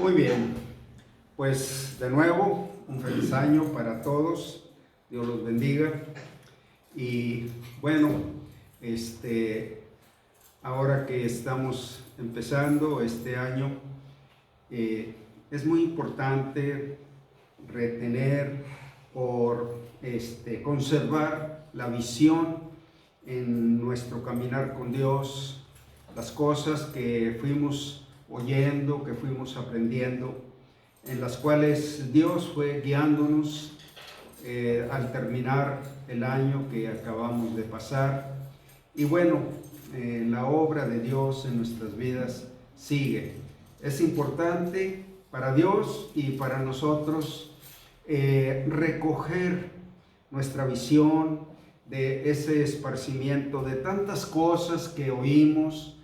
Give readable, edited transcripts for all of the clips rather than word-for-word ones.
Muy bien, pues de nuevo un feliz año para todos, Dios los bendiga. Y bueno, ahora que estamos empezando este año, es muy importante retener o conservar la visión en nuestro caminar con Dios, las cosas que fuimos oyendo, que fuimos aprendiendo, en las cuales Dios fue guiándonos al terminar el año que acabamos de pasar. Y bueno, la obra de Dios en nuestras vidas sigue. Es importante para Dios y para nosotros recoger nuestra visión de ese esparcimiento de tantas cosas que oímos,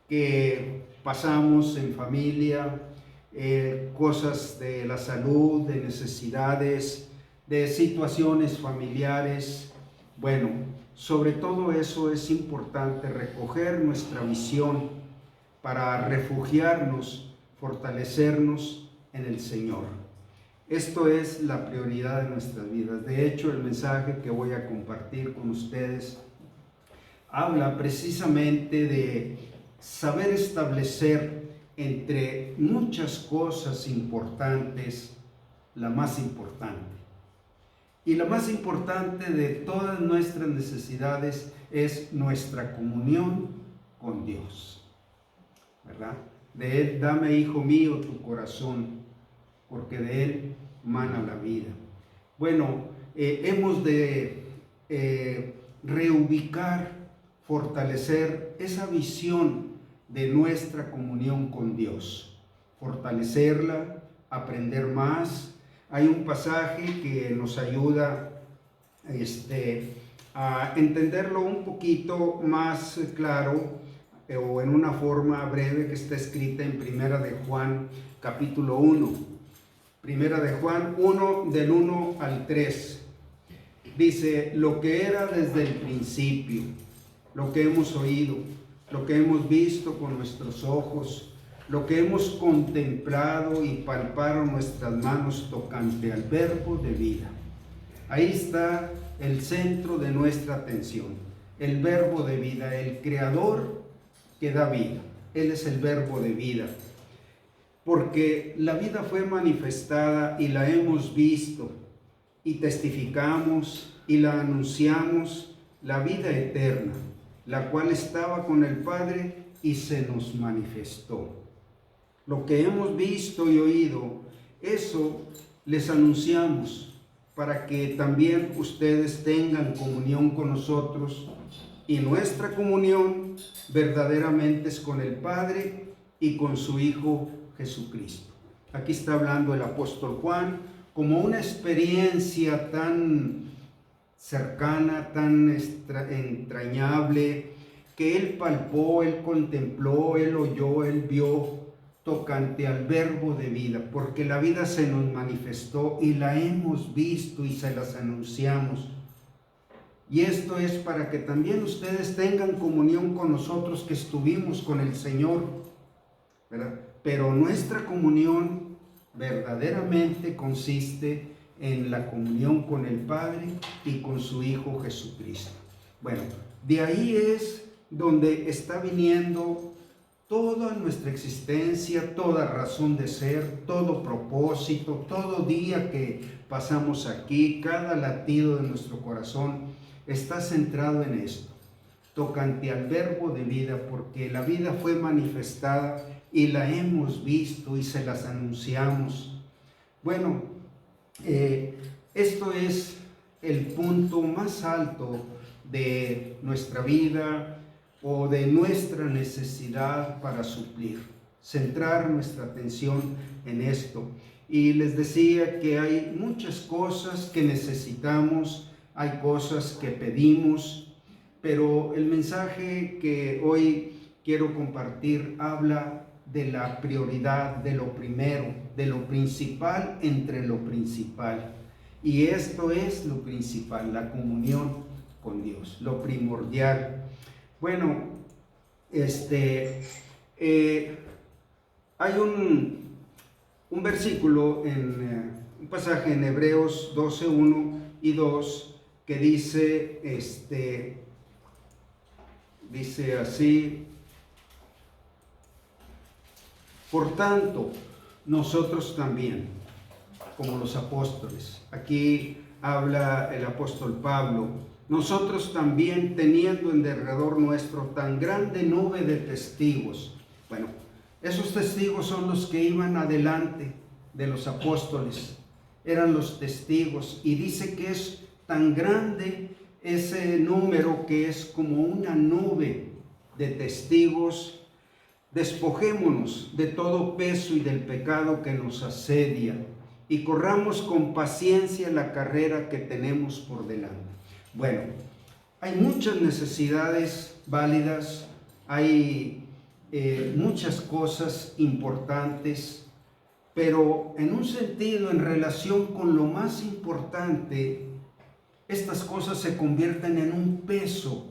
que pasamos en familia, cosas de la salud, de necesidades, de situaciones familiares. Bueno, sobre todo eso es importante recoger nuestra visión para refugiarnos, fortalecernos en el Señor. Esto es la prioridad de nuestras vidas. De hecho, el mensaje que voy a compartir con ustedes habla precisamente de saber establecer entre muchas cosas importantes, la más importante. Y la más importante de todas nuestras necesidades es nuestra comunión con Dios, ¿verdad? De Él, dame, hijo mío, tu corazón, porque de Él mana la vida. Bueno, hemos de reubicar, fortalecer esa visión de nuestra comunión con Dios, fortalecerla, aprender más. Hay un pasaje que nos ayuda a entenderlo un poquito más claro o en una forma breve, que está escrita en Primera de Juan capítulo 1. Primera de Juan 1 del 1 al 3. Dice: lo que era desde el principio, lo que hemos oído, lo que hemos visto con nuestros ojos, lo que hemos contemplado y palparon nuestras manos tocante al verbo de vida. Ahí está el centro de nuestra atención, el verbo de vida, el creador que da vida. Él es el verbo de vida, porque la vida fue manifestada y la hemos visto y testificamos y la anunciamos, la vida eterna, la cual estaba con el Padre y se nos manifestó. Lo que hemos visto y oído, eso les anunciamos, para que también ustedes tengan comunión con nosotros, y nuestra comunión verdaderamente es con el Padre y con su Hijo Jesucristo. Aquí está hablando el apóstol Juan como una experiencia tan cercana, tan entrañable, que él palpó, él contempló, él oyó, él vio, tocante al verbo de vida, porque la vida se nos manifestó y la hemos visto y se las anunciamos. Y esto es para que también ustedes tengan comunión con nosotros que estuvimos con el Señor, ¿verdad? Pero nuestra comunión verdaderamente consiste en la comunión con el Padre y con su Hijo Jesucristo. Bueno, de ahí es donde está viniendo toda nuestra existencia, toda razón de ser, todo propósito, todo día que pasamos aquí, cada latido de nuestro corazón está centrado en esto, tocante al verbo de vida, porque la vida fue manifestada y la hemos visto y se las anunciamos. Bueno, esto es el punto más alto de nuestra vida o de nuestra necesidad para suplir, centrar nuestra atención en esto. Y les decía que hay muchas cosas que necesitamos, hay cosas que pedimos, pero el mensaje que hoy quiero compartir habla de la prioridad, de lo primero, de lo principal entre lo principal. Y esto es lo principal, la comunión con Dios, lo primordial. Bueno, hay un versículo un pasaje en Hebreos 12, 1 y 2 que dice así: por tanto, nosotros también, como los apóstoles, aquí habla el apóstol Pablo, nosotros también, teniendo en derredor nuestro tan grande nube de testigos. Bueno, esos testigos son los que iban adelante de los apóstoles, eran los testigos, y dice que es tan grande ese número que es como una nube de testigos. Despojémonos de todo peso y del pecado que nos asedia y corramos con paciencia la carrera que tenemos por delante. Bueno, hay muchas necesidades válidas, hay muchas cosas importantes, pero en un sentido, en relación con lo más importante, estas cosas se convierten en un peso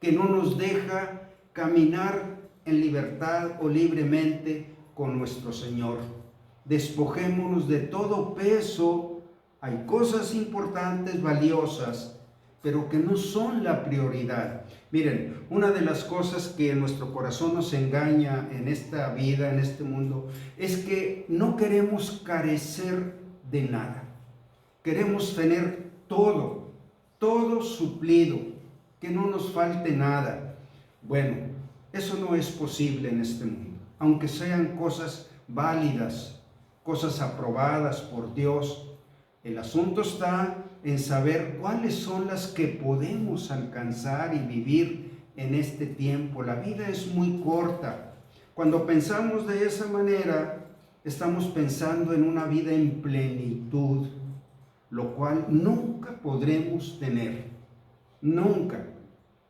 que no nos deja caminar en libertad o libremente con nuestro Señor. Despojémonos de todo peso. Hay cosas importantes, valiosas, pero que no son la prioridad. Miren, una de las cosas que en nuestro corazón nos engaña en esta vida, en este mundo, es que no queremos carecer de nada. Queremos tener todo suplido, que no nos falte nada. Bueno, eso no es posible en este mundo, aunque sean cosas válidas, cosas aprobadas por Dios. El asunto está en saber cuáles son las que podemos alcanzar y vivir en este tiempo. La vida es muy corta. Cuando pensamos de esa manera, estamos pensando en una vida en plenitud, lo cual nunca podremos tener, nunca,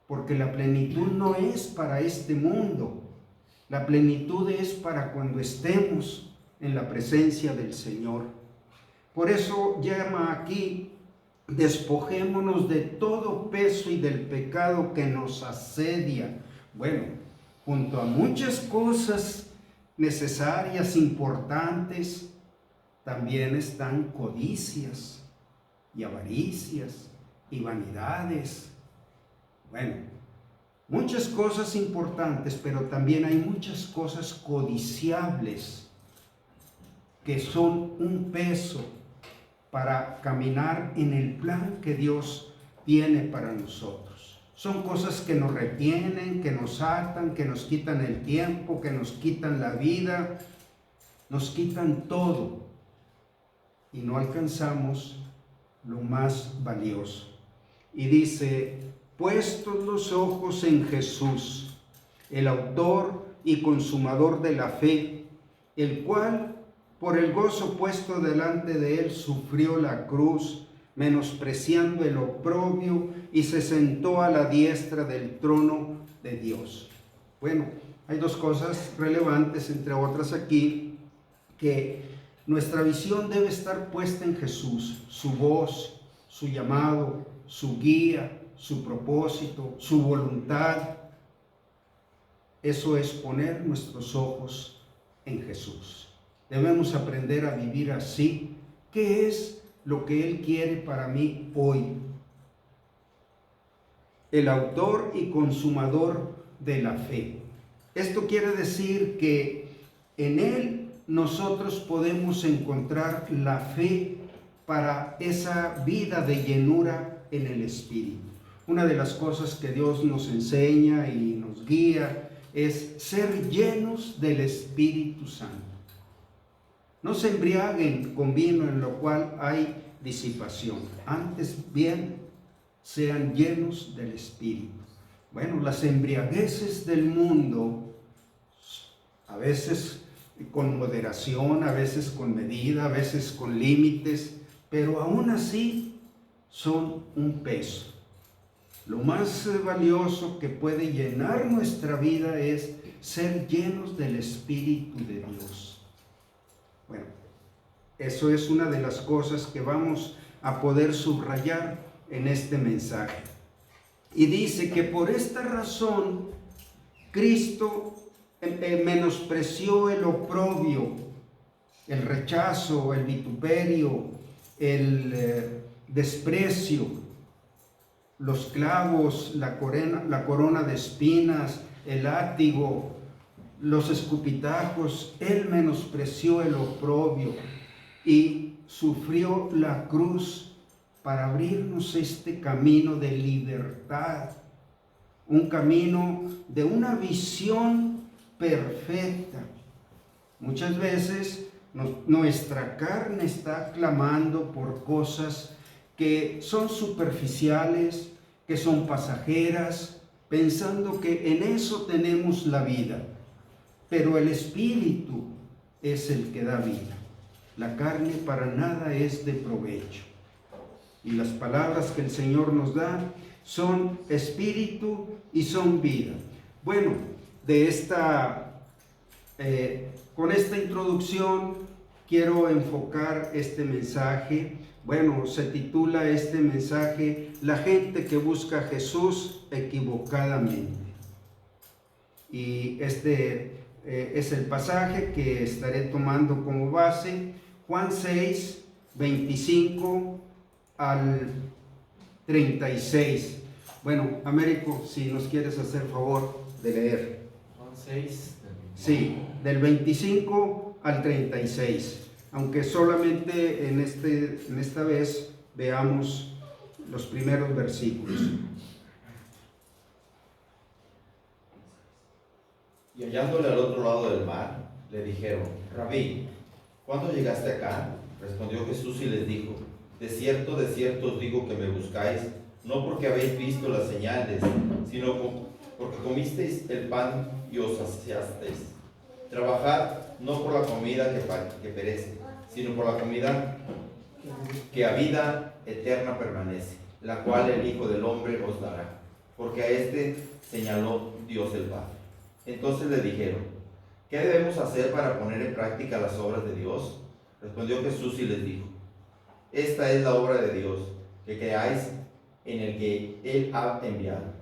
porque la plenitud no es para este mundo, la plenitud es para cuando estemos en la presencia del Señor. Por eso llama aquí: despojémonos de todo peso y del pecado que nos asedia. Bueno, junto a muchas cosas necesarias, importantes, también están codicias y avaricias y vanidades. Bueno, muchas cosas importantes, pero también hay muchas cosas codiciables que son un peso para caminar en el plan que Dios tiene para nosotros. Son cosas que nos retienen, que nos atan, que nos quitan el tiempo, que nos quitan la vida, nos quitan todo y no alcanzamos lo más valioso. Y dice: puestos los ojos en Jesús, el autor y consumador de la fe, el cual por el gozo puesto delante de él sufrió la cruz, menospreciando el oprobio, y se sentó a la diestra del trono de Dios. Bueno, hay dos cosas relevantes, entre otras aquí, que nuestra visión debe estar puesta en Jesús, su voz, su llamado, su guía, su propósito, su voluntad. Eso es poner nuestros ojos en Jesús. Debemos aprender a vivir así. ¿Qué es lo que Él quiere para mí hoy? El autor y consumador de la fe. Esto quiere decir que en Él nosotros podemos encontrar la fe para esa vida de llenura en el Espíritu. Una de las cosas que Dios nos enseña y nos guía es ser llenos del Espíritu Santo. No se embriaguen con vino, en lo cual hay disipación. Antes bien, sean llenos del Espíritu. Bueno, las embriagueces del mundo, a veces con moderación, a veces con medida, a veces con límites, pero aún así son un peso. Lo más valioso que puede llenar nuestra vida es ser llenos del Espíritu de Dios. Bueno, eso es una de las cosas que vamos a poder subrayar en este mensaje. Y dice que por esta razón Cristo menospreció el oprobio. el rechazo, el vituperio, el desprecio, los clavos, la corona de espinas, el látigo, los escupitajos. Él menospreció el oprobio y sufrió la cruz para abrirnos este camino de libertad, un camino de una visión perfecta. Muchas veces nuestra carne está clamando por cosas que son superficiales, que son pasajeras, pensando que en eso tenemos la vida. Pero el Espíritu es el que da vida. La carne para nada es de provecho. Y las palabras que el Señor nos da son espíritu y son vida. Bueno, con esta introducción quiero enfocar este mensaje. Bueno, se titula este mensaje La gente que busca a Jesús equivocadamente. Y este es el pasaje que estaré tomando como base, Juan 6, 25 al 36. Bueno, Américo, si nos quieres hacer favor de leer. Juan 6. Sí, del 25 al 36. Aunque solamente en esta vez veamos los primeros versículos. Y hallándole al otro lado del mar, le dijeron: Rabí, ¿cuándo llegaste acá? Respondió Jesús y les dijo: de cierto os digo que me buscáis, no porque habéis visto las señales, sino porque comisteis el pan y os saciasteis. Trabajad no por la comida que perece, sino por la comida que a vida eterna permanece, la cual el Hijo del Hombre os dará, porque a este señaló Dios el Padre. Entonces le dijeron: ¿qué debemos hacer para poner en práctica las obras de Dios? Respondió Jesús y les dijo: esta es la obra de Dios, que creáis en el que Él ha enviado.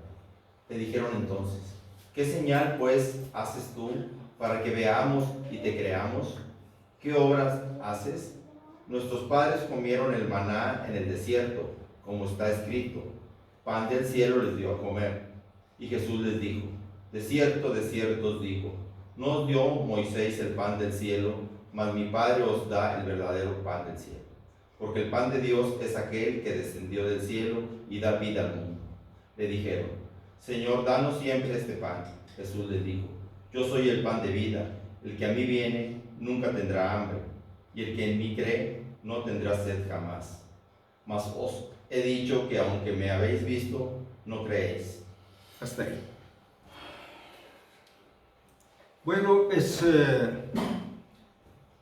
Le dijeron entonces: ¿qué señal pues haces tú para que veamos y te creamos? ¿Qué obras haces? Nuestros padres comieron el maná en el desierto, como está escrito: pan del cielo les dio a comer. Y Jesús les dijo: de cierto os digo, no os dio Moisés el pan del cielo, mas mi Padre os da el verdadero pan del cielo. Porque el pan de Dios es aquel que descendió del cielo y da vida al mundo. Le dijeron: Señor, danos siempre este pan. Jesús les dijo: yo soy el pan de vida, el que a mí viene nunca tendrá hambre, y el que en mí cree no tendrá sed jamás. Mas os he dicho que aunque me habéis visto, no creéis. Hasta ahí. Bueno, es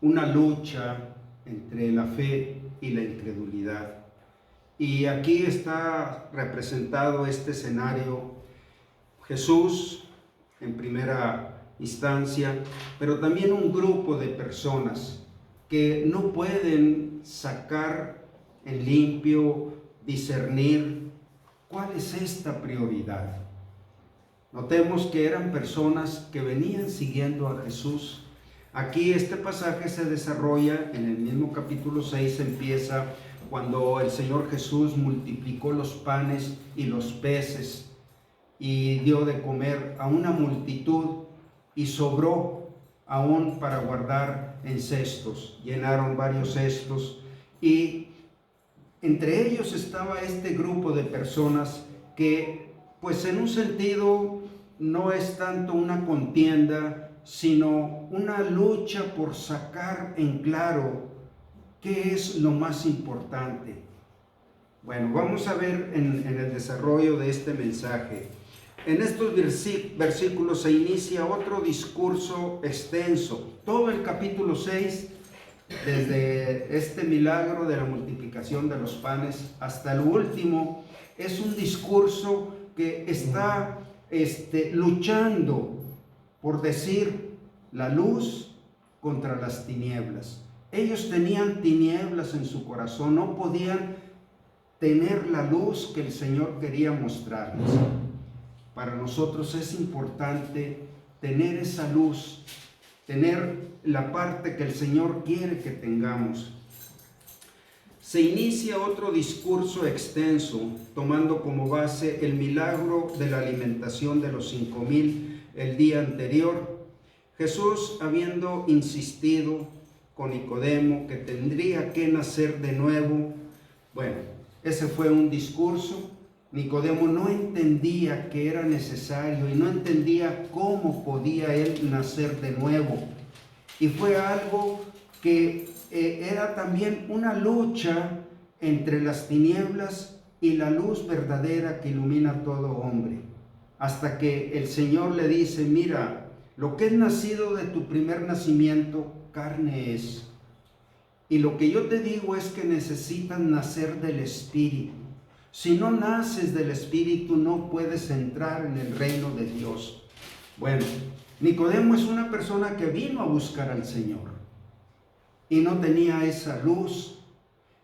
una lucha entre la fe y la incredulidad. Y aquí está representado este escenario: Jesús en primera instancia, pero también un grupo de personas que no pueden sacar en limpio, discernir cuál es esta prioridad. Notemos que eran personas que venían siguiendo a Jesús. Aquí este pasaje se desarrolla en el mismo capítulo 6, empieza cuando el Señor Jesús multiplicó los panes y los peces y dio de comer a una multitud y sobró aún para guardar en cestos. Llenaron varios cestos y entre ellos estaba este grupo de personas que, pues en un sentido, no es tanto una contienda, sino una lucha por sacar en claro qué es lo más importante. Bueno, vamos a ver en el desarrollo de este mensaje. En estos versículos se inicia otro discurso extenso. Todo el capítulo 6, desde este milagro de la multiplicación de los panes hasta el último, es un discurso que está luchando por decir la luz contra las tinieblas. Ellos tenían tinieblas en su corazón, no podían tener la luz que el Señor quería mostrarles. Para nosotros es importante tener esa luz tener la parte que el Señor quiere que tengamos. Se inicia otro discurso extenso, tomando como base el milagro de la alimentación de los 5,000 el día anterior. Jesús, habiendo insistido con Nicodemo que tendría que nacer de nuevo, bueno, ese fue un discurso. Nicodemo no entendía que era necesario y no entendía cómo podía él nacer de nuevo. Y fue algo que era también una lucha entre las tinieblas y la luz verdadera que ilumina a todo hombre. Hasta que el Señor le dice, mira, lo que es nacido de tu primer nacimiento, carne es. Y lo que yo te digo es que necesitas nacer del Espíritu. Si no naces del Espíritu, no puedes entrar en el reino de Dios. Bueno, Nicodemo es una persona que vino a buscar al Señor y no tenía esa luz.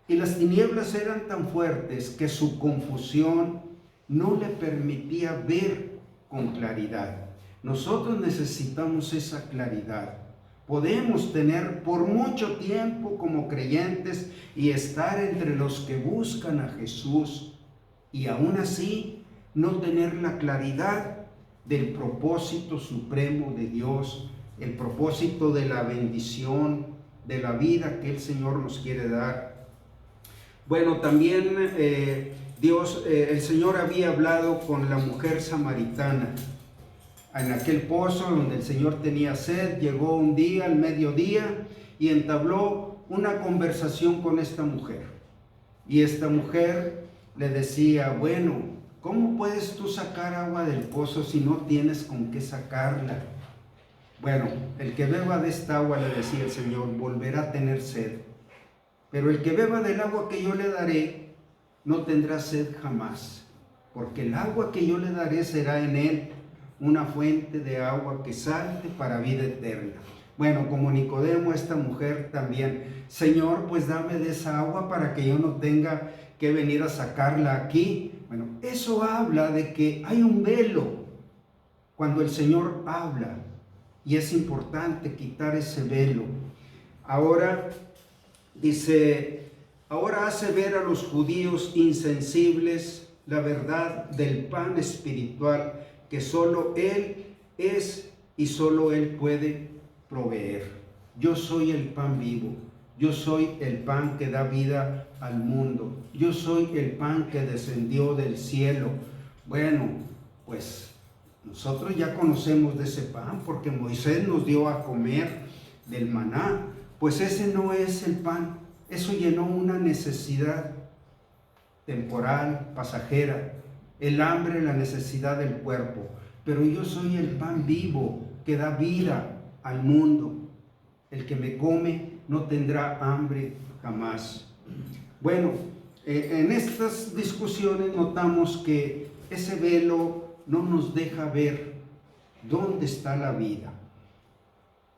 Y las tinieblas eran tan fuertes que su confusión no le permitía ver con claridad. Nosotros necesitamos esa claridad. Podemos tener por mucho tiempo como creyentes y estar entre los que buscan a Jesús y aún así no tener la claridad del propósito supremo de Dios, el propósito de la bendición, de la vida que el Señor nos quiere dar. Bueno, también el Señor había hablado con la mujer samaritana. En aquel pozo donde el Señor tenía sed, llegó un día, al mediodía, y entabló una conversación con esta mujer. Y esta mujer le decía, bueno, ¿cómo puedes tú sacar agua del pozo si no tienes con qué sacarla? Bueno, el que beba de esta agua, le decía el Señor, volverá a tener sed. Pero el que beba del agua que yo le daré, no tendrá sed jamás, porque el agua que yo le daré será en él una fuente de agua que salte para vida eterna. Bueno, como Nicodemo, esta mujer también, Señor, pues dame de esa agua para que yo no tenga que venir a sacarla aquí. Bueno, eso habla de que hay un velo cuando el Señor habla, y es importante quitar ese velo. Ahora dice, ahora hace ver a los judíos insensibles la verdad del pan espiritual que solo Él es y solo Él puede proveer. Yo soy el pan vivo, yo soy el pan que da vida al mundo, yo soy el pan que descendió del cielo. Bueno, pues nosotros ya conocemos de ese pan porque Moisés nos dio a comer del maná. Pues ese no es el pan, eso llenó una necesidad temporal, pasajera, el hambre, la necesidad del cuerpo. Pero yo soy el pan vivo que da vida al mundo. El que me come no tendrá hambre jamás. Bueno, en estas discusiones notamos que ese velo no nos deja ver dónde está la vida.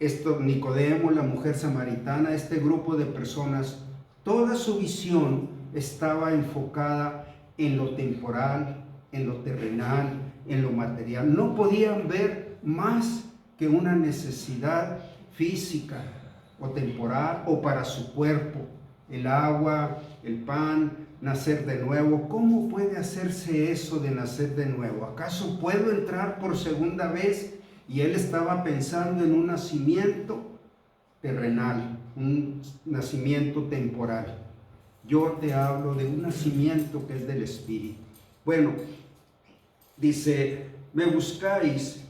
Esto, Nicodemo, la mujer samaritana, este grupo de personas, toda su visión estaba enfocada en lo temporal, en lo terrenal, en lo material. No podían ver más que una necesidad física o temporal o para su cuerpo. El agua, el pan, nacer de nuevo. ¿Cómo puede hacerse eso de nacer de nuevo? ¿Acaso puedo entrar por segunda vez? Y él estaba pensando en un nacimiento terrenal, un nacimiento temporal. Yo te hablo de un nacimiento que es del Espíritu. Bueno, dice, me buscáis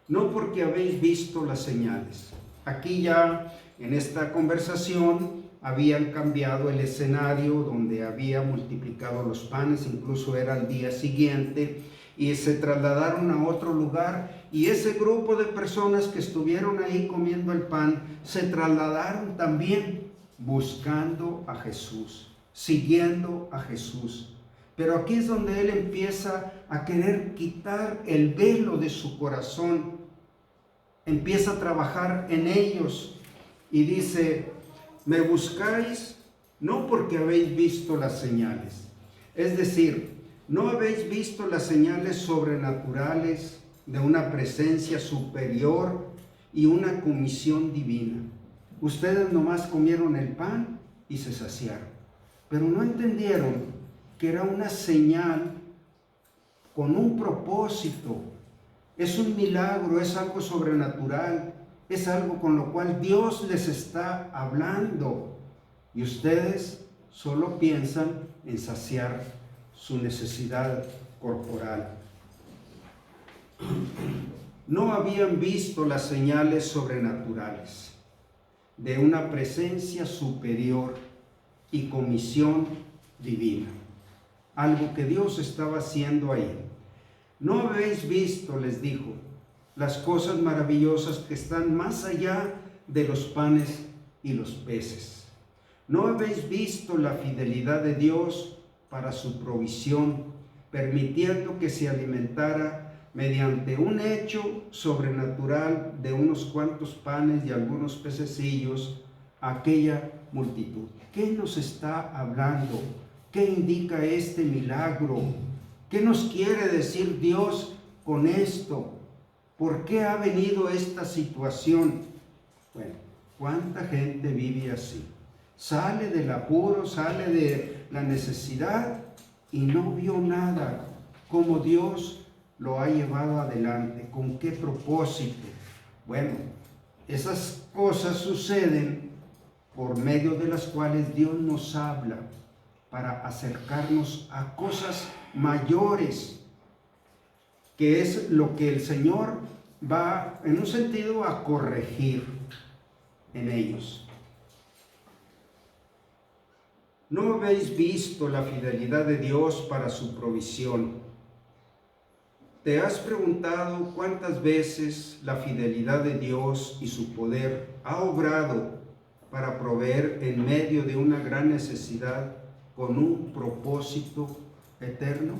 no porque habéis visto las señales. Aquí ya en esta conversación habían cambiado el escenario donde había multiplicado los panes, incluso era el día siguiente, y se trasladaron a otro lugar, y ese grupo de personas que estuvieron ahí comiendo el pan, se trasladaron también buscando a Jesús, siguiendo a Jesús. Pero aquí es donde él empieza a querer quitar el velo de su corazón, empieza a trabajar en ellos, y dice, me buscáis no porque habéis visto las señales, es decir, ¿no habéis visto las señales sobrenaturales de una presencia superior y una comisión divina. Ustedes nomás comieron el pan y se saciaron, pero no entendieron que era una señal con un propósito. Es un milagro, es algo sobrenatural, es algo con lo cual Dios les está hablando. Y ustedes solo piensan en saciar su necesidad corporal. No habían visto las señales sobrenaturales de una presencia superior y comisión divina. Algo que Dios estaba haciendo ahí. ¿No habéis visto, les dijo, las cosas maravillosas que están más allá de los panes y los peces? ¿No habéis visto la fidelidad de Dios para su provisión, permitiendo que se alimentara mediante un hecho sobrenatural de unos cuantos panes y algunos pececillos aquella multitud? ¿Qué nos está hablando? ¿Qué indica este milagro? ¿Qué nos quiere decir Dios con esto? ¿Por qué ha venido esta situación? Bueno, ¿cuánta gente vive así? Sale del apuro, sale de la necesidad y no vio nada, cómo Dios lo ha llevado adelante, con qué propósito. Bueno, esas cosas suceden por medio de las cuales Dios nos habla para acercarnos a cosas mayores, que es lo que el Señor va, en un sentido, a corregir en ellos. ¿No habéis visto la fidelidad de Dios para su provisión? ¿Te has preguntado cuántas veces la fidelidad de Dios y su poder ha obrado para proveer en medio de una gran necesidad con un propósito eterno?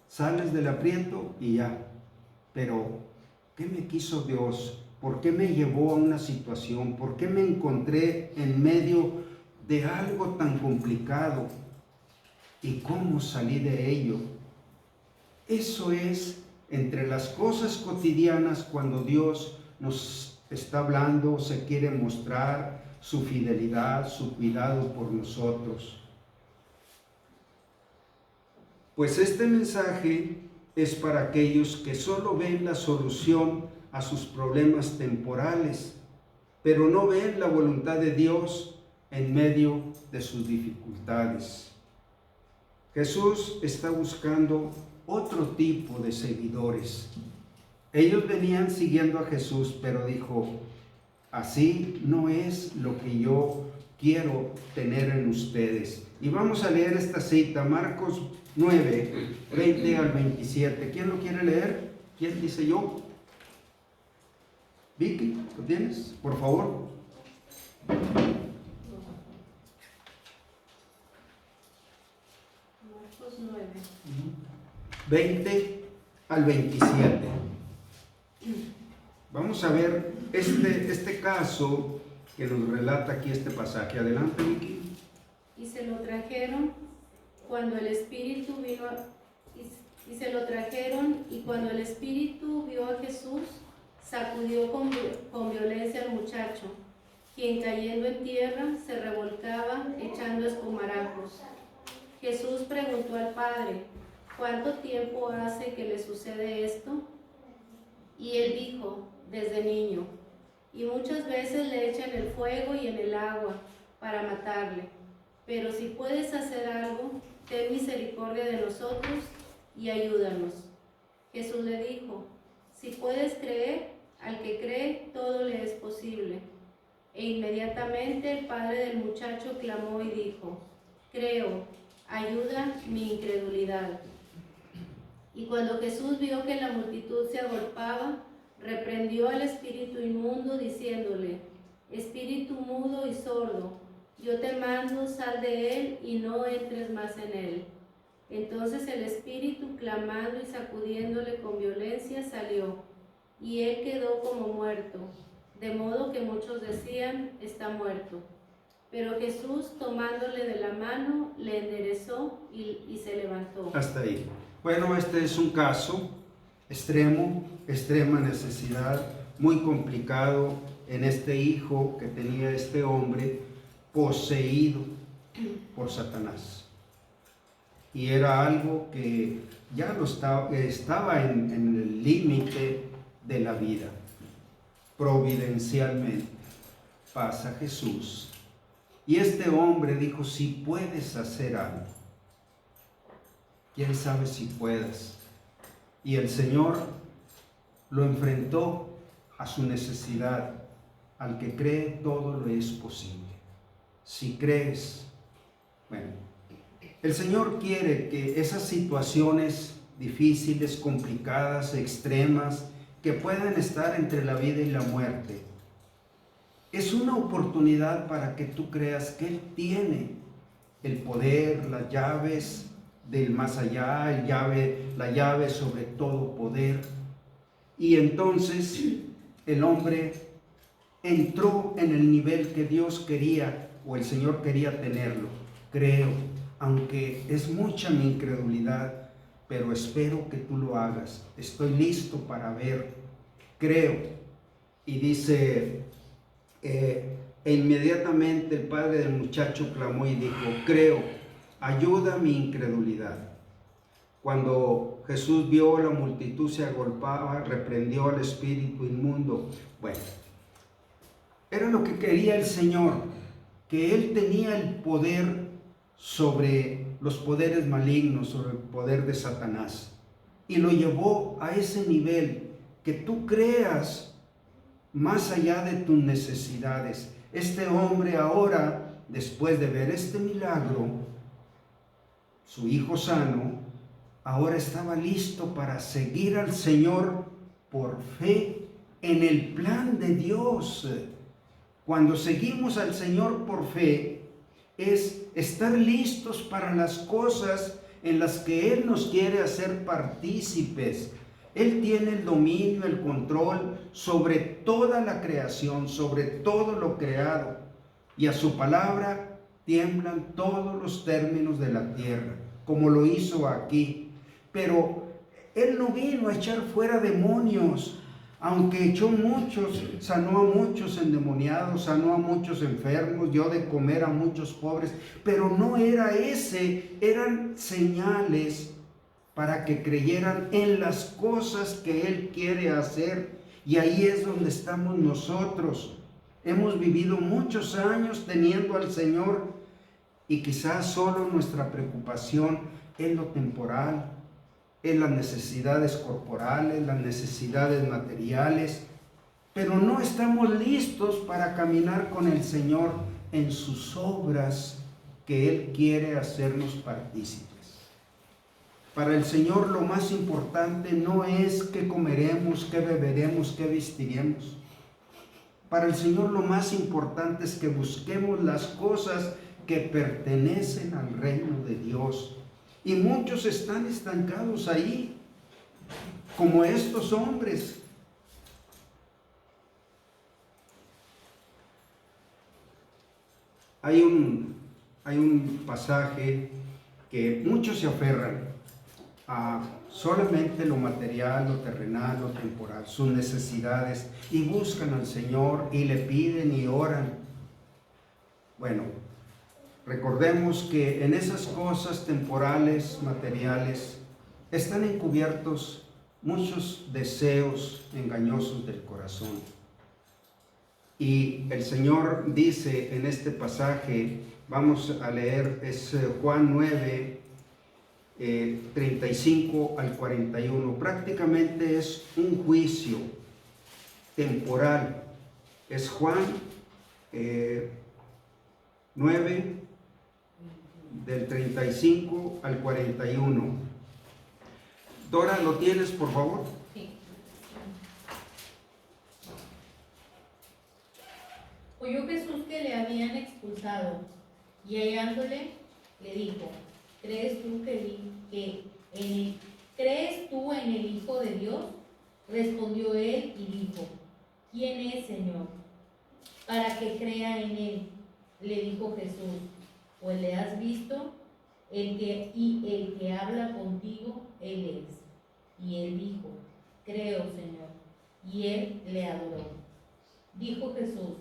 Sales del aprieto y ya. Pero, ¿qué me quiso Dios? ¿Por qué me llevó a una situación? ¿Por qué me encontré en medio de algo tan complicado? ¿Y cómo salí de ello? Eso es entre las cosas cotidianas cuando Dios nos está hablando, se quiere mostrar su fidelidad, su cuidado por nosotros. Pues este mensaje es para aquellos que solo ven la solución a sus problemas temporales, pero no ven la voluntad de Dios en medio de sus dificultades. Jesús está buscando otro tipo de seguidores. Ellos venían siguiendo a Jesús, pero dijo, así no es lo que yo quiero tener en ustedes. Y vamos a leer esta cita, Marcos 9, 20 al 27. ¿Quién lo quiere leer? ¿Quién dice yo? Vicky, ¿lo tienes? Por favor. Marcos 9. 20 al 27. Vamos a ver este caso que nos relata aquí este pasaje. Adelante, Vicky. Y se lo trajeron cuando el espíritu vino y cuando el espíritu vio a Jesús, sacudió con violencia al muchacho, quien cayendo en tierra se revolcaba echando espumarajos. Jesús preguntó al padre, ¿cuánto tiempo hace que le sucede esto? Y él dijo, desde niño, y muchas veces le echan el fuego y en el agua para matarle. Pero si puedes hacer algo, ten misericordia de nosotros y ayúdanos. Jesús le dijo, si puedes creer, al que cree todo le es posible. E inmediatamente el padre del muchacho clamó y dijo, creo, ayuda mi incredulidad. Y cuando Jesús vio que la multitud se agolpaba, reprendió al espíritu inmundo diciéndole, espíritu mudo y sordo, yo te mando, sal de él y no entres más en él. Entonces el espíritu, clamando y sacudiéndole con violencia, salió, y él quedó como muerto, de modo que muchos decían, está muerto. Pero Jesús, tomándole de la mano, le enderezó y se levantó. Hasta ahí. Bueno, este es un caso extremo, extrema necesidad, muy complicado en este hijo que tenía este hombre poseído por Satanás. Y era algo que ya estaba en el límite de la vida. Providencialmente pasa Jesús y este hombre dijo: si puedes hacer algo, quién sabe si puedas. Y el Señor lo enfrentó a su necesidad. Al que cree, todo lo es posible. Si crees, bueno, el Señor quiere que esas situaciones difíciles, complicadas, extremas, que puedan estar entre la vida y la muerte, es una oportunidad para que tú creas que Él tiene el poder, las llaves del más allá, la llave sobre todo poder. Y entonces el hombre entró en el nivel que Dios quería, o el Señor quería tenerlo. Creo, aunque es mucha mi incredulidad, pero espero que tú lo hagas. Estoy listo para ver. Creo. Y dice, e inmediatamente el padre del muchacho clamó y dijo: creo, ayuda mi incredulidad. Cuando Jesús vio la multitud se agolpaba, reprendió al espíritu inmundo. Bueno, era lo que quería el Señor, que Él tenía el poder sobre los poderes malignos, sobre el poder de Satanás. Y lo llevó a ese nivel, que tú creas más allá de tus necesidades. Este hombre ahora, después de ver este milagro, su hijo sano, ahora estaba listo para seguir al Señor por fe en el plan de Dios. Cuando seguimos al Señor por fe, es estar listos para las cosas en las que Él nos quiere hacer partícipes. Él tiene el dominio, el control sobre toda la creación, sobre todo lo creado. Y a su palabra tiemblan todos los términos de la tierra, como lo hizo aquí. Pero Él no vino a echar fuera demonios, aunque echó muchos, sanó a muchos endemoniados, sanó a muchos enfermos, dio de comer a muchos pobres, pero no era ese, eran señales para que creyeran en las cosas que Él quiere hacer. Y ahí es donde estamos nosotros. Hemos vivido muchos años teniendo al Señor y quizás solo nuestra preocupación es lo temporal, en las necesidades corporales, las necesidades materiales, pero no estamos listos para caminar con el Señor en sus obras que Él quiere hacernos partícipes. Para el Señor lo más importante no es qué comeremos, qué beberemos, qué vestiremos. Para el Señor lo más importante es que busquemos las cosas que pertenecen al reino de Dios. Y muchos están estancados ahí, como estos hombres. Hay un pasaje que muchos se aferran a solamente lo material, lo terrenal, lo temporal, sus necesidades, y buscan al Señor y le piden y oran. Bueno, recordemos que en esas cosas temporales, materiales, están encubiertos muchos deseos engañosos del corazón. Y el Señor dice en este pasaje, vamos a leer, es Juan 9, 35 al 41. Prácticamente es un juicio temporal. Es Juan 9, del 35 al 41. Dora, ¿lo tienes, por favor? Sí. Oyó Jesús que le habían expulsado, y hallándole, le dijo: ¿Crees tú en el Hijo de Dios? Respondió él y dijo: ¿Quién es, Señor, para que crea en él? Le dijo Jesús: Pues le has visto, el que habla contigo, él es. Y él dijo: Creo, Señor, y él le adoró. Dijo Jesús: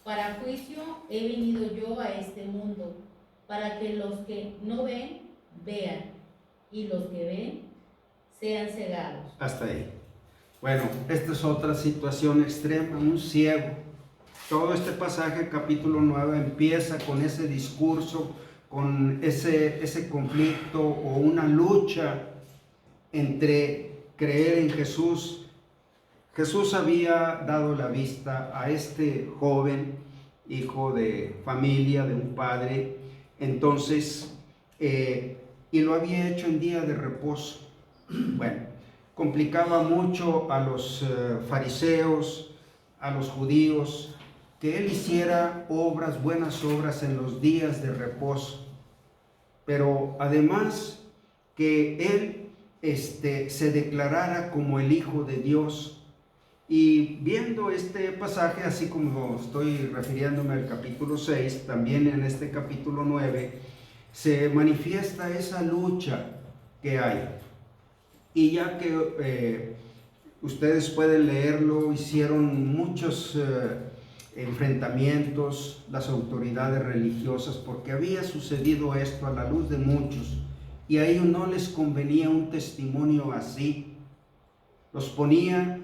para juicio he venido yo a este mundo, para que los que no ven, vean, y los que ven, sean cegados. Hasta ahí. Bueno, esta es otra situación extrema, un ciego. Todo este pasaje, capítulo 9, empieza con ese discurso, con ese conflicto o una lucha entre creer en Jesús. Jesús había dado la vista a este joven, hijo de familia, de un padre, entonces, y lo había hecho en día de reposo. Bueno, complicaba mucho a los fariseos, a los judíos, que él hiciera obras, buenas obras en los días de reposo. Pero además que él se declarara como el Hijo de Dios. Y viendo este pasaje, así como estoy refiriéndome al capítulo 6, también en este capítulo 9, se manifiesta esa lucha que hay. Y ya que ustedes pueden leerlo, hicieron muchos enfrentamientos las autoridades religiosas, porque había sucedido esto a la luz de muchos, y a ellos no les convenía un testimonio así. Los ponía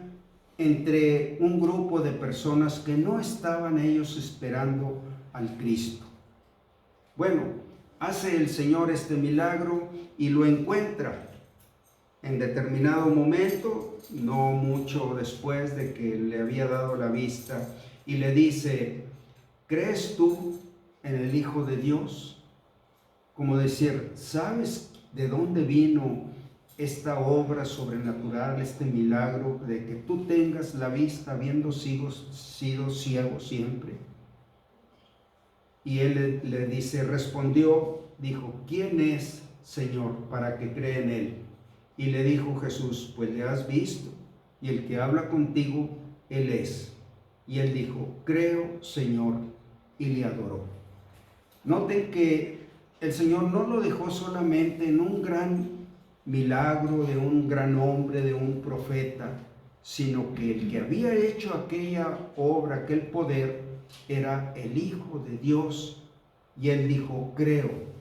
entre un grupo de personas que no estaban ellos esperando al Cristo. Bueno, hace el Señor este milagro y lo encuentra en determinado momento, no mucho después de que le había dado la vista, y le dice: ¿crees tú en el Hijo de Dios? Como decir, ¿sabes de dónde vino esta obra sobrenatural, este milagro de que tú tengas la vista habiendo sido ciego siempre? Y él le dice, dijo, ¿quién es, Señor, para que crea en él? Y le dijo Jesús, pues le has visto, y el que habla contigo, él es. Y él dijo, creo, Señor, y le adoró. Noten que el Señor no lo dejó solamente en un gran milagro de un gran hombre, de un profeta, sino que el que había hecho aquella obra, aquel poder, era el Hijo de Dios. Y él dijo, creo.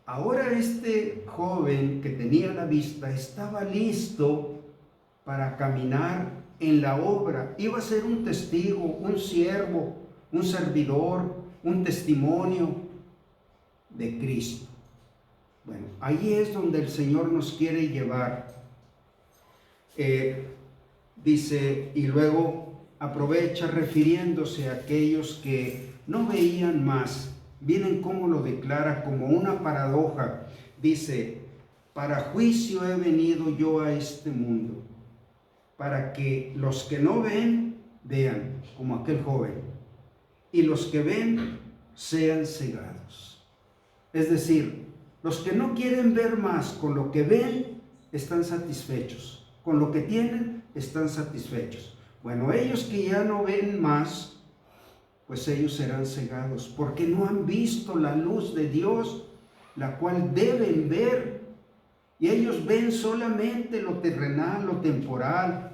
Ahora este joven que tenía la vista estaba listo para caminar en la obra. Iba a ser un testigo, un siervo, un servidor, un testimonio de Cristo. Bueno, ahí es donde el Señor nos quiere llevar. Dice, y luego aprovecha refiriéndose a aquellos que no veían más. Miren cómo lo declara como una paradoja. Dice, para juicio he venido yo a este mundo, para que los que no ven, vean, como aquel joven, y los que ven, sean cegados. Es decir, los que no quieren ver más, con lo que ven, están satisfechos. Con lo que tienen, están satisfechos. Bueno, ellos que ya no ven más, pues ellos serán cegados, porque no han visto la luz de Dios, la cual deben ver. Y ellos ven solamente lo terrenal, lo temporal,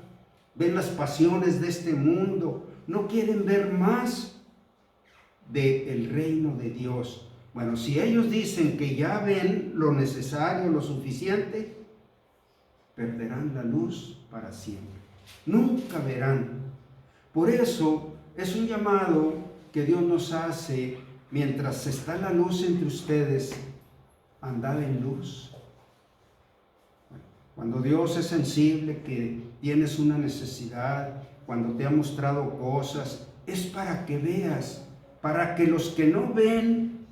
ven las pasiones de este mundo, no quieren ver más del reino de Dios. Bueno, si ellos dicen que ya ven lo necesario, lo suficiente, perderán la luz para siempre. Nunca verán. Por eso es un llamado que Dios nos hace mientras está la luz entre ustedes, andad en luz. Cuando Dios es sensible, que tienes una necesidad, cuando te ha mostrado cosas, es para que veas, para que los que no ven,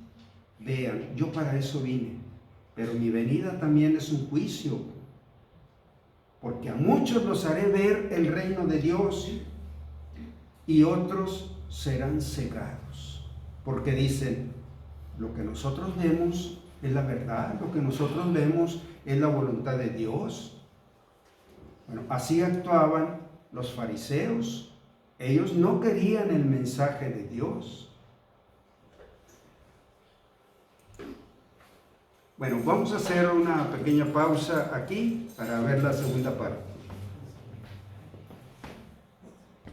vean. Yo para eso vine, pero mi venida también es un juicio, porque a muchos los haré ver el reino de Dios y otros serán cegados, porque dicen, lo que nosotros vemos es la verdad, lo que nosotros vemos es la voluntad de Dios. Bueno, así actuaban los fariseos. Ellos no querían el mensaje de Dios. Bueno, vamos a hacer una pequeña pausa aquí para ver la segunda parte.